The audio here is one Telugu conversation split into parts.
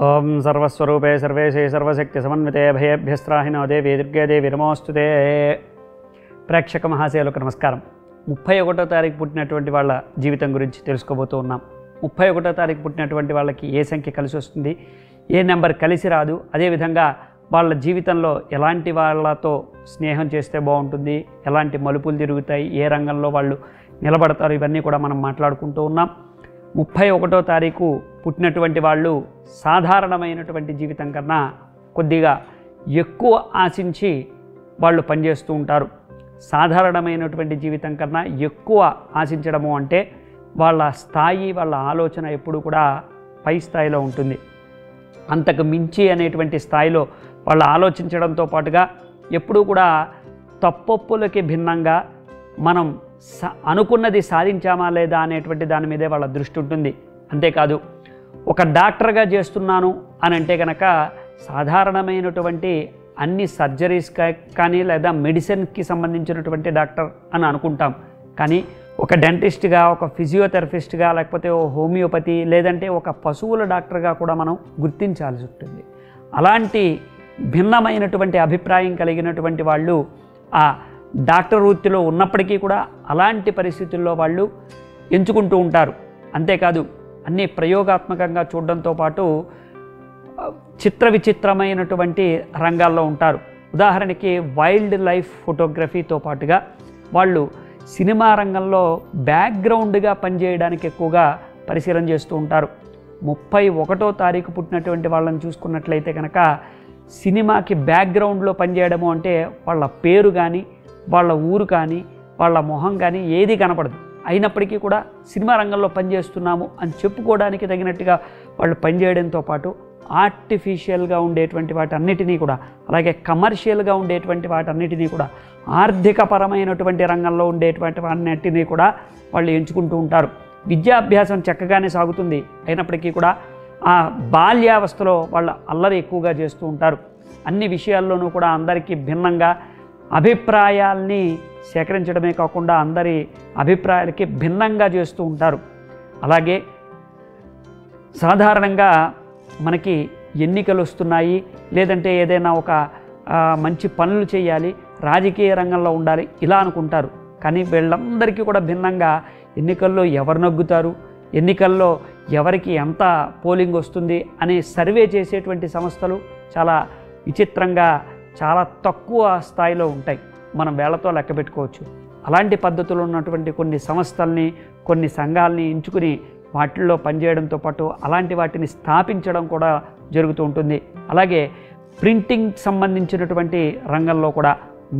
ఓం సర్వస్వరూపే సర్వేశే సర్వశక్తి సమన్వితే భయేభ్యస్త్రాహినో దేవి దుర్గే దేవి నమోస్తుతే. ప్రేక్షక మహాశయులకు నమస్కారం. 31వ తారీఖు పుట్టినటువంటి వాళ్ళ జీవితం గురించి తెలుసుకోబోతూ ఉన్నాం. 31వ తారీఖు పుట్టినటువంటి వాళ్ళకి ఏ సంఖ్య కలిసి వస్తుంది, ఏ నెంబర్ కలిసి రాదు, అదేవిధంగా వాళ్ళ జీవితంలో ఎలాంటి వాళ్ళతో స్నేహం చేస్తే బాగుంటుంది, ఎలాంటి మలుపులు తిరుగుతాయి, ఏ రంగంలో వాళ్ళు నిలబడతారు, ఇవన్నీ కూడా మనం మాట్లాడుకుంటూ ఉన్నాం. 31వ తారీఖు పుట్టినటువంటి వాళ్ళు సాధారణమైనటువంటి జీవితం కన్నా కొద్దిగా ఎక్కువ ఆశించి వాళ్ళు పనిచేస్తూ ఉంటారు. సాధారణమైనటువంటి జీవితం కన్నా ఎక్కువ ఆశించడము అంటే వాళ్ళ స్థాయి, వాళ్ళ ఆలోచన ఎప్పుడు కూడా పై స్థాయిలో ఉంటుంది. అంతకు మించి అనేటువంటి స్థాయిలో వాళ్ళు ఆలోచించడంతో పాటుగా ఎప్పుడూ కూడా తప్పొప్పులకి భిన్నంగా మనం అనుకున్నది సాధించామా లేదా అనేటువంటి దాని మీదే వాళ్ళ దృష్టి ఉంటుంది. అంతేకాదు, ఒక డాక్టర్గా చేస్తున్నాను అని అంటే కనుక సాధారణమైనటువంటి అన్ని సర్జరీస్ కానీ లేదా మెడిసిన్కి సంబంధించినటువంటి డాక్టర్ అని అనుకుంటాం. కానీ ఒక డెంటిస్ట్గా, ఒక ఫిజియోథెరపిస్ట్గా, లేకపోతే ఓ హోమియోపతి, లేదంటే ఒక పశువుల డాక్టర్గా కూడా మనం గుర్తించాల్సి ఉంటుంది. అలాంటి భిన్నమైనటువంటి అభిప్రాయం కలిగినటువంటి వాళ్ళు ఆ డాక్టర్ వృత్తిలో ఉన్నప్పటికీ కూడా అలాంటి పరిస్థితుల్లో వాళ్ళు ఎంచుకుంటూ ఉంటారు. అంతేకాదు, అన్నీ ప్రయోగాత్మకంగా చూడడంతో పాటు చిత్ర విచిత్రమైనటువంటి రంగాల్లో ఉంటారు. ఉదాహరణకి వైల్డ్ లైఫ్ ఫోటోగ్రఫీతో పాటుగా వాళ్ళు సినిమా రంగంలో బ్యాక్గ్రౌండ్గా పనిచేయడానికి ఎక్కువగా పరిశీలన చేస్తూ ఉంటారు. 31వ తారీఖు పుట్టినటువంటి వాళ్ళని చూసుకున్నట్లయితే కనుక సినిమాకి బ్యాక్గ్రౌండ్లో పనిచేయడము అంటే వాళ్ళ పేరు కానీ, వాళ్ళ ఊరు కానీ, వాళ్ళ మొహం కానీ ఏది కనపడదు. అయినప్పటికీ కూడా సినిమా రంగంలో పనిచేస్తున్నాము అని చెప్పుకోవడానికి తగినట్టుగా వాళ్ళు పనిచేయడంతో పాటు ఆర్టిఫిషియల్గా ఉండేటువంటి వాటన్నిటినీ కూడా, అలాగే కమర్షియల్గా ఉండేటువంటి వాటన్నిటినీ కూడా, ఆర్థికపరమైనటువంటి రంగంలో ఉండేటువంటి వాటన్నిటినీ కూడా వాళ్ళు ఎంచుకుంటూ ఉంటారు. విద్యాభ్యాసం చక్కగానే సాగుతుంది. అయినప్పటికీ కూడా ఆ బాల్యావస్థలో వాళ్ళ అల్లరి ఎక్కువగా చేస్తూ ఉంటారు. అన్ని విషయాల్లోనూ కూడా అందరికీ భిన్నంగా అభిప్రాయాల్ని సేకరించడమే కాకుండా అందరి అభిప్రాయాలకి భిన్నంగా చేస్తూ ఉంటారు. అలాగే సాధారణంగా మనకి ఎన్నికలు వస్తున్నాయి, లేదంటే ఏదైనా ఒక మంచి పనులు చేయాలి, రాజకీయ రంగంలో ఉండాలి, ఇలా అనుకుంటారు. కానీ వీళ్ళందరికీ కూడా భిన్నంగా ఎన్నికల్లో ఎవరు నగ్గుతారు, ఎన్నికల్లో ఎవరికి ఎంత పోలింగ్ వస్తుంది అనే సర్వే చేసేటువంటి సంస్థలు చాలా విచిత్రంగా, చాలా తక్కువ స్థాయిలో ఉంటాయి. మనం వేళ్లతో లెక్క పెట్టుకోవచ్చు. అలాంటి పద్ధతులు ఉన్నటువంటి కొన్ని సంస్థల్ని, కొన్ని సంఘాలని ఎంచుకుని వాటిల్లో పనిచేయడంతో పాటు అలాంటి వాటిని స్థాపించడం కూడా జరుగుతూ ఉంటుంది. అలాగే ప్రింటింగ్ సంబంధించినటువంటి రంగంలో కూడా,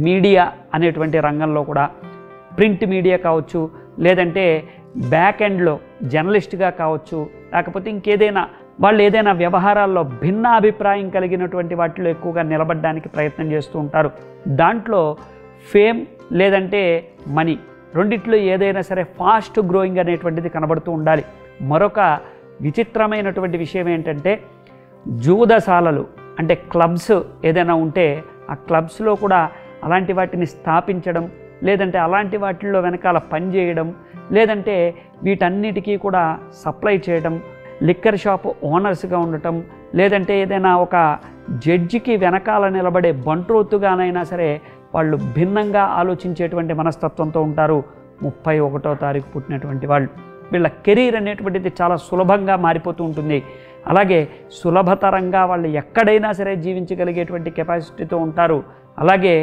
మీడియా అనేటువంటి రంగంలో కూడా, ప్రింట్ మీడియా కావచ్చు, లేదంటే బ్యాక్ ఎండ్లో జర్నలిస్ట్గా కావచ్చు, లేకపోతే ఇంకేదైనా వాళ్ళు ఏదైనా వ్యవహారాల్లో భిన్న అభిప్రాయం కలిగినటువంటి వాటిలో ఎక్కువగా నిలబడడానికి ప్రయత్నం చేస్తూ ఉంటారు. దాంట్లో ఫేమ్ లేదంటే మనీ, రెండిట్లో ఏదైనా సరే ఫాస్ట్ గ్రోయింగ్ అనేటువంటిది కనబడుతూ ఉండాలి. మరొక విచిత్రమైనటువంటి విషయం ఏంటంటే, జూదశాలలు అంటే క్లబ్స్ ఏదైనా ఉంటే ఆ క్లబ్స్లో కూడా అలాంటి వాటిని స్థాపించడం, లేదంటే అలాంటి వాటిల్లో వెనకాల పనిచేయడం, లేదంటే వీటన్నిటికీ కూడా సప్లై చేయడం, లిక్కర్ షాప్ ఓనర్స్గా ఉండటం, లేదంటే ఏదైనా ఒక జడ్జికి వెనకాల నిలబడే బంట్రోతుగానైనా సరే వాళ్ళు భిన్నంగా ఆలోచించేటువంటి మనస్తత్వంతో ఉంటారు 31వ తారీఖు పుట్టినటువంటి వాళ్ళు. వీళ్ళ కెరీర్ అనేటువంటిది చాలా సులభంగా మారిపోతూ ఉంటుంది. అలాగే సులభతరంగా వాళ్ళు ఎక్కడైనా సరే జీవించగలిగేటువంటి కెపాసిటీతో ఉంటారు. అలాగే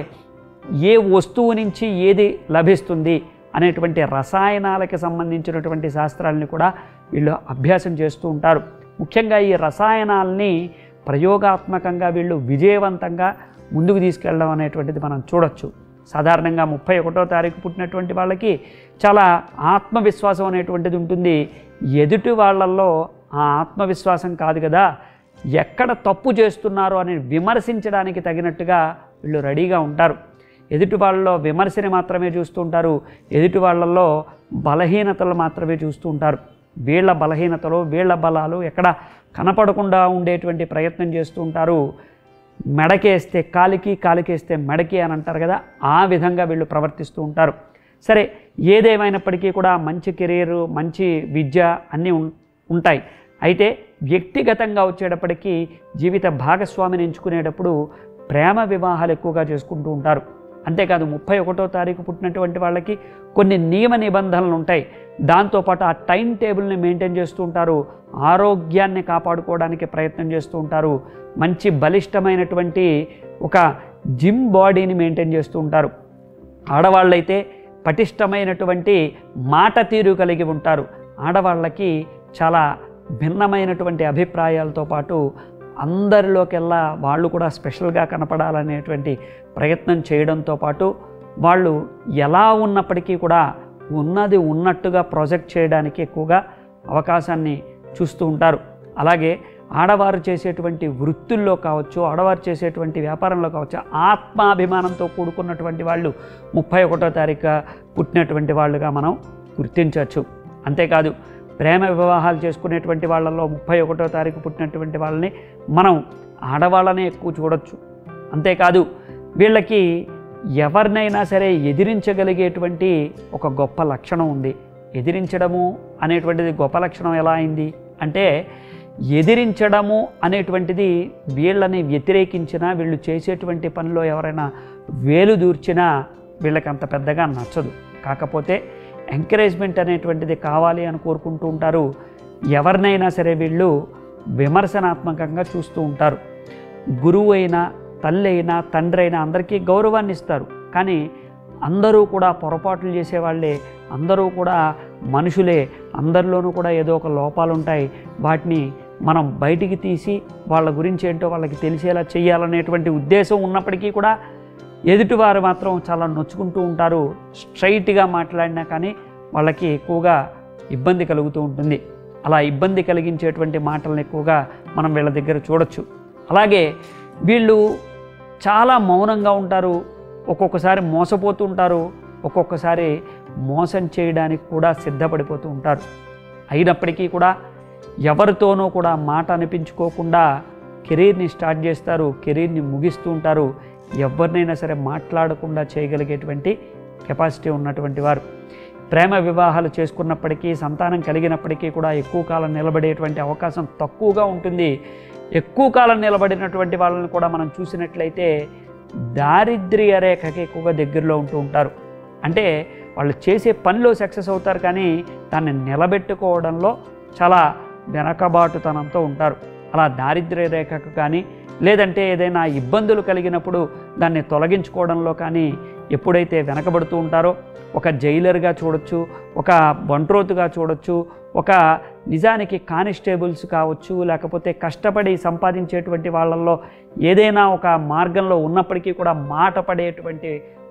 ఏ వస్తువు నుంచి ఏది లభిస్తుంది అనేటువంటి రసాయనాలకి సంబంధించినటువంటి శాస్త్రాలని కూడా వీళ్ళు అభ్యాసం చేస్తూ ఉంటారు. ముఖ్యంగా ఈ రసాయనాల్ని ప్రయోగాత్మకంగా వీళ్ళు విజయవంతంగా ముందుకు తీసుకెళ్ళడం అనేటువంటిది మనం చూడొచ్చు. సాధారణంగా 31వ తారీఖు పుట్టినటువంటి వాళ్ళకి చాలా ఆత్మవిశ్వాసం అనేటువంటిది ఉంటుంది. ఎదుటి వాళ్ళల్లో ఆ ఆత్మవిశ్వాసం కాదు కదా, ఎక్కడ తప్పు చేస్తున్నారో అని విమర్శించడానికి తగినట్టుగా వీళ్ళు రెడీగా ఉంటారు. ఎదుటి వాళ్ళలో విమర్శని మాత్రమే చూస్తూ ఉంటారు, ఎదుటి వాళ్ళల్లో బలహీనతలు మాత్రమే చూస్తూ ఉంటారు. వీళ్ళ బలహీనతలు, వీళ్ళ బలాలు ఎక్కడ కనపడకుండా ఉండేటువంటి ప్రయత్నం చేస్తూ ఉంటారు. మెడకేస్తే కాలికి, కాలికేస్తే మెడకి అని అంటారు కదా, ఆ విధంగా వీళ్ళు ప్రవర్తిస్తూ ఉంటారు. సరే, ఏదేమైనప్పటికీ కూడా మంచి కెరీరు, మంచి విద్య అన్నీ ఉంటాయి. అయితే వ్యక్తిగతంగా వచ్చేటప్పటికీ జీవిత భాగస్వామిని ఎంచుకునేటప్పుడు ప్రేమ వివాహాలు ఎక్కువగా చేసుకుంటూ ఉంటారు. అంతేకాదు 31వ తారీఖు పుట్టినటువంటి వాళ్ళకి కొన్ని నియమ నిబంధనలు ఉంటాయి. దాంతోపాటు ఆ టైం టేబుల్ని మెయింటైన్ చేస్తూ ఉంటారు. ఆరోగ్యాన్ని కాపాడుకోవడానికి ప్రయత్నం చేస్తూ ఉంటారు. మంచి బలిష్టమైనటువంటి ఒక జిమ్ బాడీని మెయింటైన్ చేస్తూ ఉంటారు. ఆడవాళ్ళైతే పటిష్టమైనటువంటి మాట తీరు కలిగి ఉంటారు. ఆడవాళ్ళకి చాలా భిన్నమైనటువంటి అభిప్రాయాలతో పాటు అందరిలోకెల్లా వాళ్ళు కూడా స్పెషల్గా కనపడాలనేటువంటి ప్రయత్నం చేయడంతో పాటు వాళ్ళు ఎలా ఉన్నప్పటికీ కూడా ఉన్నది ఉన్నట్టుగా ప్రొజెక్ట్ చేయడానికి ఎక్కువగా అవకాశాన్ని చూస్తూ ఉంటారు. అలాగే ఆడవారు చేసేటువంటి వృత్తుల్లో కావచ్చు, ఆడవారు చేసేటువంటి వ్యాపారంలో కావచ్చు, ఆత్మాభిమానంతో కూడుకున్నటువంటి వాళ్ళు 31వ తారీఖు పుట్టినటువంటి వాళ్ళుగా మనం గుర్తించవచ్చు. అంతేకాదు ప్రేమ వివాహాలు చేసుకునేటువంటి వాళ్ళల్లో 31వ తారీఖు పుట్టినటువంటి వాళ్ళని మనం ఆడవాళ్ళనే ఎక్కువ చూడొచ్చు. అంతేకాదు వీళ్ళకి ఎవరినైనా సరే ఎదిరించగలిగేటువంటి ఒక గొప్ప లక్షణం ఉంది. ఎదిరించడము అనేటువంటిది గొప్ప లక్షణం ఎలా అయింది అంటే, ఎదిరించడము అనేటువంటిది వీళ్ళని వ్యతిరేకించినా, వీళ్ళు చేసేటువంటి పనిలో ఎవరైనా వేలు దూర్చినా వీళ్ళకి అంత పెద్దగా నచ్చదు. కాకపోతే ఎంకరేజ్మెంట్ అనేటువంటిది కావాలి అని కోరుకుంటూ ఉంటారు. ఎవరినైనా సరే వీళ్ళు విమర్శనాత్మకంగా చూస్తూ ఉంటారు. గురువు అయినా, తల్లి అయినా, తండ్రి అయినా అందరికీ గౌరవాన్ని ఇస్తారు. కానీ అందరూ కూడా పొరపాట్లు చేసేవాళ్ళే, అందరూ కూడా మనుషులే, అందరిలోనూ కూడా ఏదో ఒక లోపాలు ఉంటాయి. వాటిని మనం బయటికి తీసి వాళ్ళ గురించి ఏంటో వాళ్ళకి తెలిసేలా చేయాలనేటువంటి ఉద్దేశం ఉన్నప్పటికీ కూడా ఎదుటివారు మాత్రం చాలా నొచ్చుకుంటూ ఉంటారు. స్ట్రైట్గా మాట్లాడినా కానీ వాళ్ళకి ఎక్కువగా ఇబ్బంది కలుగుతూ ఉంటుంది. అలా ఇబ్బంది కలిగించేటువంటి మాటలను ఎక్కువగా మనం వీళ్ళ దగ్గర చూడొచ్చు. అలాగే వీళ్ళు చాలా మౌనంగా ఉంటారు. ఒక్కొక్కసారి మోసపోతూ ఉంటారు, ఒక్కొక్కసారి మోసం చేయడానికి కూడా సిద్ధపడిపోతూ ఉంటారు. అయినప్పటికీ కూడా ఎవరితోనూ కూడా మాట అనిపించుకోకుండా కెరీర్ని స్టార్ట్ చేస్తారు, కెరీర్ని ముగిస్తూ ఉంటారు. ఎవరినైనా సరే మాట్లాడకుండా చేయగలిగేటువంటి కెపాసిటీ ఉన్నటువంటి వారు. ప్రేమ వివాహాలు చేసుకున్నప్పటికీ, సంతానం కలిగినప్పటికీ కూడా ఎక్కువ కాలం నిలబడేటువంటి అవకాశం తక్కువగా ఉంటుంది. ఎక్కువ కాలం నిలబడినటువంటి వాళ్ళని కూడా మనం చూసినట్లయితే దారిద్ర్య రేఖకి ఎక్కువగా దగ్గరలో ఉంటూ ఉంటారు. అంటే వాళ్ళు చేసే పనిలో సక్సెస్ అవుతారు, కానీ దాన్ని నిలబెట్టుకోవడంలో చాలా వెనకబాటుతనంతో ఉంటారు. అలా దారిద్ర్య రేఖకు కానీ, లేదంటే ఏదైనా ఇబ్బందులు కలిగినప్పుడు దాన్ని తొలగించుకోవడంలో కానీ ఎప్పుడైతే వెనకబడుతూ ఉంటారో, ఒక జైలర్గా చూడొచ్చు, ఒక బంట్రోతుగా చూడొచ్చు, ఒక నిజానికి కానిస్టేబుల్స్ కావచ్చు, లేకపోతే కష్టపడి సంపాదించేటువంటి వాళ్ళల్లో ఏదైనా ఒక మార్గంలో ఉన్నప్పటికీ కూడా మాట పడేటువంటి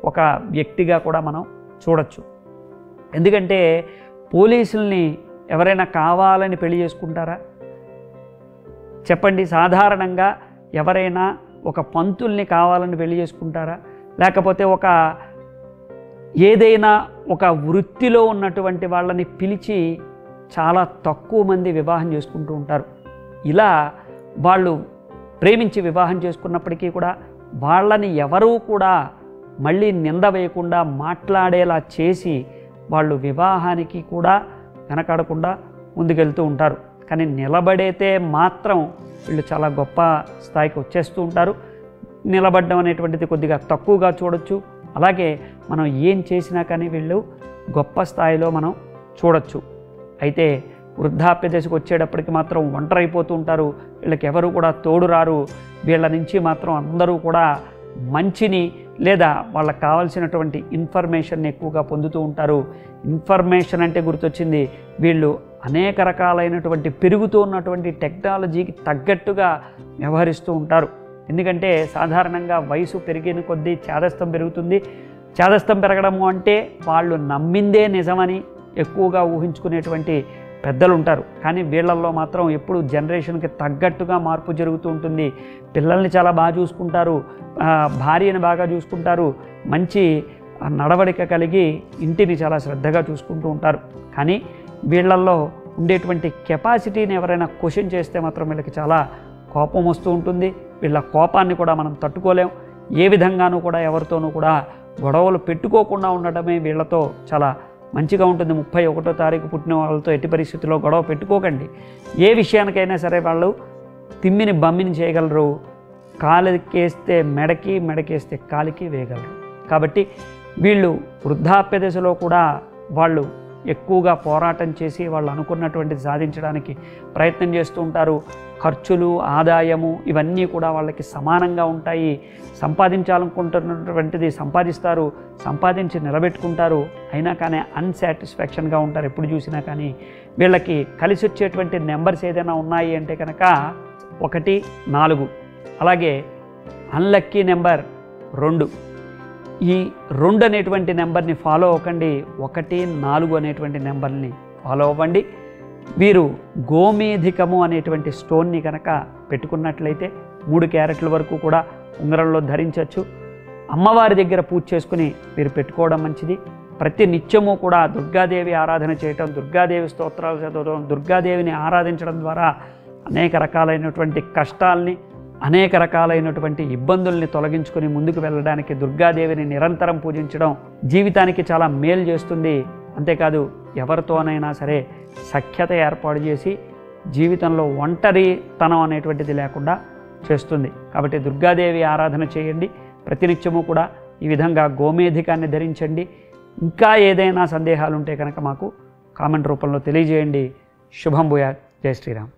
ఒక వ్యక్తిగా కూడా మనం చూడొచ్చు. ఎందుకంటే పోలీసుల్ని ఎవరైనా కావాలని పెళ్లి చేసుకుంటారా చెప్పండి? సాధారణంగా ఎవరైనా ఒక పంతుల్ని కావాలని పెళ్లి చేసుకుంటారా? లేకపోతే ఒక ఏదైనా ఒక వృత్తిలో ఉన్నటువంటి వాళ్ళని పిలిచి చాలా తక్కువ మంది వివాహం చేసుకుంటూ ఉంటారు. ఇలా వాళ్ళు ప్రేమించి వివాహం చేసుకున్నప్పటికీ కూడా వాళ్ళని ఎవరూ కూడా మళ్ళీ నింద వేయకుండా మాట్లాడేలా చేసి వాళ్ళు వివాహానికి కూడా వెనకాడకుండా ముందుకెళ్తూ ఉంటారు. కానీ నిలబడితే మాత్రం వీళ్ళు చాలా గొప్ప స్థాయికి వచ్చేస్తూ ఉంటారు. నిలబడడం అనేటువంటిది కొద్దిగా తక్కువగా చూడొచ్చు. అలాగే మనం ఏం చేసినా కానీ వీళ్ళు గొప్ప స్థాయిలో మనం చూడొచ్చు. అయితే వృద్ధాప్య దశకు వచ్చేటప్పటికి మాత్రం ఒంటరైపోతూ ఉంటారు. వీళ్ళకి ఎవరు కూడా తోడు రారు. వీళ్ళ నుంచి మాత్రం అందరూ కూడా మంచిని లేదా వాళ్ళకి కావాల్సినటువంటి ఇన్ఫర్మేషన్ ఎక్కువగా పొందుతూ ఉంటారు. ఇన్ఫర్మేషన్ అంటే గుర్తొచ్చింది, వీళ్ళు అనేక రకాలైనటువంటి పెరుగుతూ ఉన్నటువంటి టెక్నాలజీకి తగ్గట్టుగా వ్యవహరిస్తూ ఉంటారు. ఎందుకంటే సాధారణంగా వయసు పెరిగిన కొద్దీ చేదస్తం పెరుగుతుంది. చేదస్తం పెరగడము అంటే వాళ్ళు నమ్మిందే నిజమని ఎక్కువగా ఊహించుకునేటువంటి పెద్దలు ఉంటారు. కానీ వీళ్ళల్లో మాత్రం ఎప్పుడు జనరేషన్కి తగ్గట్టుగా మార్పు జరుగుతూ ఉంటుంది. పిల్లల్ని చాలా బాగా చూసుకుంటారు, భార్యని బాగా చూసుకుంటారు, మంచి నడవడిక కలిగి ఇంటిని చాలా శ్రద్ధగా చూసుకుంటూ ఉంటారు. కానీ వీళ్ళల్లో ఉండేటువంటి కెపాసిటీని ఎవరైనా క్వశ్చన్ చేస్తే మాత్రం వీళ్ళకి చాలా కోపం వస్తూ ఉంటుంది. వీళ్ళ కోపాన్ని కూడా మనం తట్టుకోలేం. ఏ విధంగానూ కూడా ఎవరితోనూ కూడా గొడవలు పెట్టుకోకుండా ఉండటమే వీళ్ళతో చాలా మంచిగా ఉంటుంది. 31వ తారీఖు పుట్టిన వాళ్ళతో ఎట్టి పరిస్థితుల్లో గొడవ పెట్టుకోకండి. ఏ విషయానికైనా సరే వాళ్ళు తిమ్మిని బమ్మిని చేయగలరు. కాలికేస్తే మెడకి, మెడకేస్తే కాలికి వేయగలరు. కాబట్టి వీళ్ళు వృద్ధాప్య దశలో కూడా వాళ్ళు ఎక్కువగా పోరాటం చేసి వాళ్ళు అనుకున్నటువంటిది సాధించడానికి ప్రయత్నం చేస్తూ ఉంటారు. ఖర్చులు, ఆదాయము ఇవన్నీ కూడా వాళ్ళకి సమానంగా ఉంటాయి. సంపాదించాలనుకుంటున్నటువంటిది సంపాదిస్తారు, సంపాదించి నిలబెట్టుకుంటారు. అయినా కానీ అన్సాటిస్ఫాక్షన్గా ఉంటారు ఎప్పుడు చూసినా. కానీ వీళ్ళకి కలిసి వచ్చేటువంటి నెంబర్స్ ఏదైనా ఉన్నాయి అంటే కనుక 1, 4, అలాగే అన్లక్కీ నెంబర్ 2. ఈ 2 అనేటువంటి నెంబర్ని ఫాలో అవ్వకండి. 1, 4 అనేటువంటి నెంబర్ని ఫాలో అవ్వండి. వీరు గోమేధికము అనేటువంటి స్టోన్ని కనుక పెట్టుకున్నట్లయితే 3 క్యారెట్ల వరకు కూడా ఉంగరంలో ధరించవచ్చు. అమ్మవారి దగ్గర పూజ చేసుకుని వీరు పెట్టుకోవడం మంచిది. ప్రతి నిత్యము కూడా దుర్గాదేవి ఆరాధన చేయటం, దుర్గాదేవి స్తోత్రాలు చదవడం, దుర్గాదేవిని ఆరాధించడం ద్వారా అనేక రకాలైనటువంటి కష్టాల్ని, అనేక రకాలైనటువంటి ఇబ్బందుల్ని తొలగించుకొని ముందుకు వెళ్ళడానికి దుర్గాదేవిని నిరంతరం పూజించడం జీవితానికి చాలా మేలు చేస్తుంది. అంతేకాదు ఎవరితోనైనా సరే సఖ్యత ఏర్పాటు చేసి జీవితంలో ఒంటరితనం అనేటువంటిది లేకుండా చేస్తుంది. కాబట్టి దుర్గాదేవి ఆరాధన చేయండి. ప్రతినిత్యము కూడా ఈ విధంగా గోమేధికాన్ని ధరించండి. ఇంకా ఏదైనా సందేహాలు ఉంటే కనుక మాకు కామెంట్ రూపంలో తెలియజేయండి. శుభం భూయాత్. జై శ్రీరామ్.